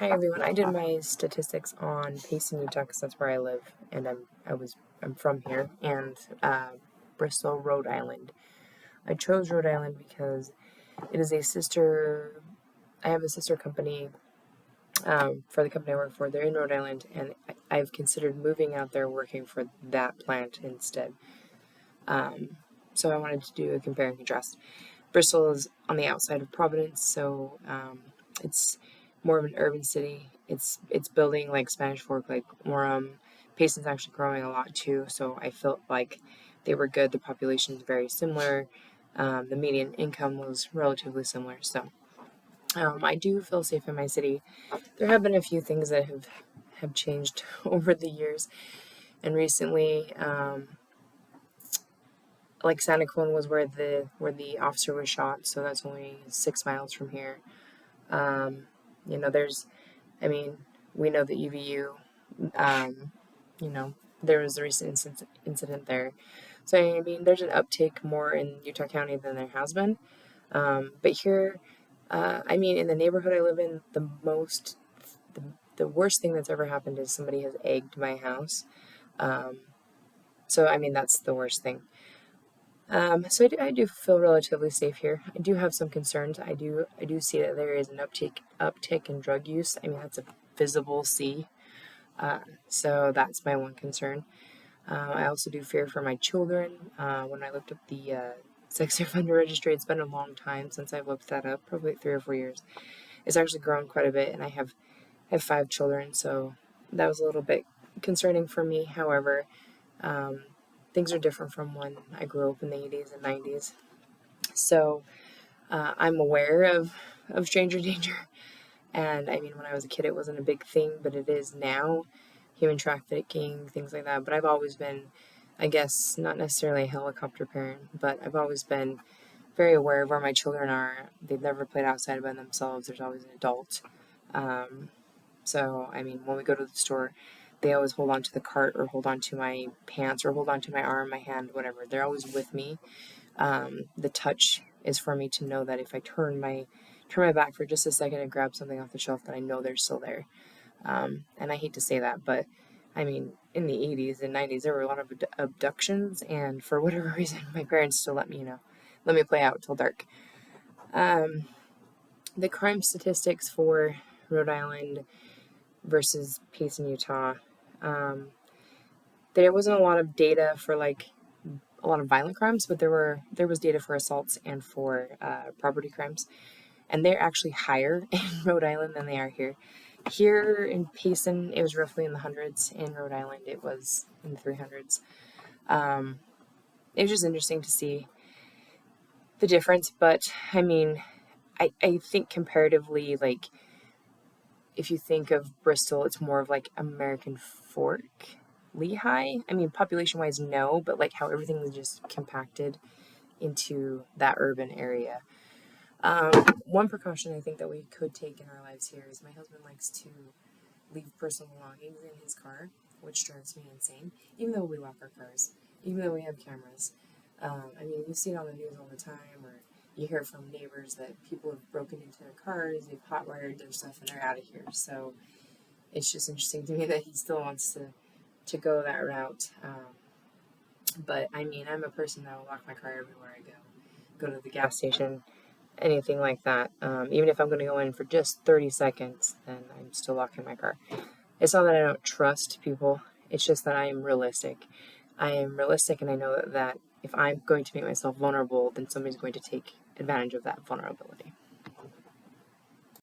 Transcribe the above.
Hi everyone. I did my statistics on Payson, Utah, because that's where I live, and I'm from here, and Bristol, Rhode Island. I chose Rhode Island because it is a sister. I have a sister company for the company I work for. They're in Rhode Island, and I've considered moving out there working for that plant instead. So I wanted to do a compare and contrast. Bristol is on the outside of Providence, so it's more of an urban city. It's building like Spanish Fork, like Orem. Payson's actually growing a lot too, so I felt like they were good. The population is very similar. The median income was relatively similar, so I do feel safe in my city. There have been a few things that have changed over the years, and recently, like Santaquin was where the officer was shot, so that's only 6 miles from here. There's, I mean, we know the EVU, um, you know, there was a recent incident there. So, I mean, there's an uptick more in Utah County than there has been. But here, I mean, in the neighborhood I live in, the worst thing that's ever happened is somebody has egged my house. So, I mean, that's the worst thing. So I do feel relatively safe here. I do have some concerns. I do see that there is an uptick in drug use. I mean, that's a visible see. So that's my one concern. I also do fear for my children. When I looked up the sex offender registry, it's been a long time since I've looked that up, probably 3 or 4 years. It's actually grown quite a bit, and I have 5 children, so that was a little bit concerning for me. However, things are different from when I grew up in the 80s and 90s. So I'm aware of stranger danger. And I mean, when I was a kid, it wasn't a big thing, but it is now. Human trafficking, things like that. But I've always been, I guess, not necessarily a helicopter parent, but I've always been very aware of where my children are. They've never played outside by themselves. There's always an adult. So, I mean, when we go to the store, they always hold on to the cart or hold on to my pants or hold on to my arm, my hand, whatever. They're always with me. The touch is for me to know that if I turn my back for just a second and grab something off the shelf, that I know they're still there. And I hate to say that, but I mean, in the 80s and 90s, there were a lot of abductions, and for whatever reason, my parents still let me play out till dark. The crime statistics for Rhode Island versus Payson, Utah, there wasn't a lot of data for like a lot of violent crimes, but there was data for assaults and for property crimes, and they're actually higher in Rhode Island than they are here. Here in Payson, it was roughly in the hundreds. In Rhode Island, it was in the 300s. It was just interesting to see the difference, but I mean, I think comparatively, like, if you think of Bristol, it's more of like American Fork, Lehigh. I mean, population-wise, no, but like how everything was just compacted into that urban area. One precaution I think that we could take in our lives here is my husband likes to leave personal belongings in his car, which drives me insane, even though we lock our cars, even though we have cameras. I mean, you see it on the news all the time, or you hear from neighbors that people have broken into their cars, they've hot-wired their stuff, and they're out of here. So it's just interesting to me that he still wants to go that route. But I mean, I'm a person that will lock my car everywhere I go to the gas station, anything like that. Even if I'm going to go in for just 30 seconds, then I'm still locking my car. It's not that I don't trust people. It's just that I am realistic. I am realistic, and I know that if I'm going to make myself vulnerable, then somebody's going to take advantage of that vulnerability.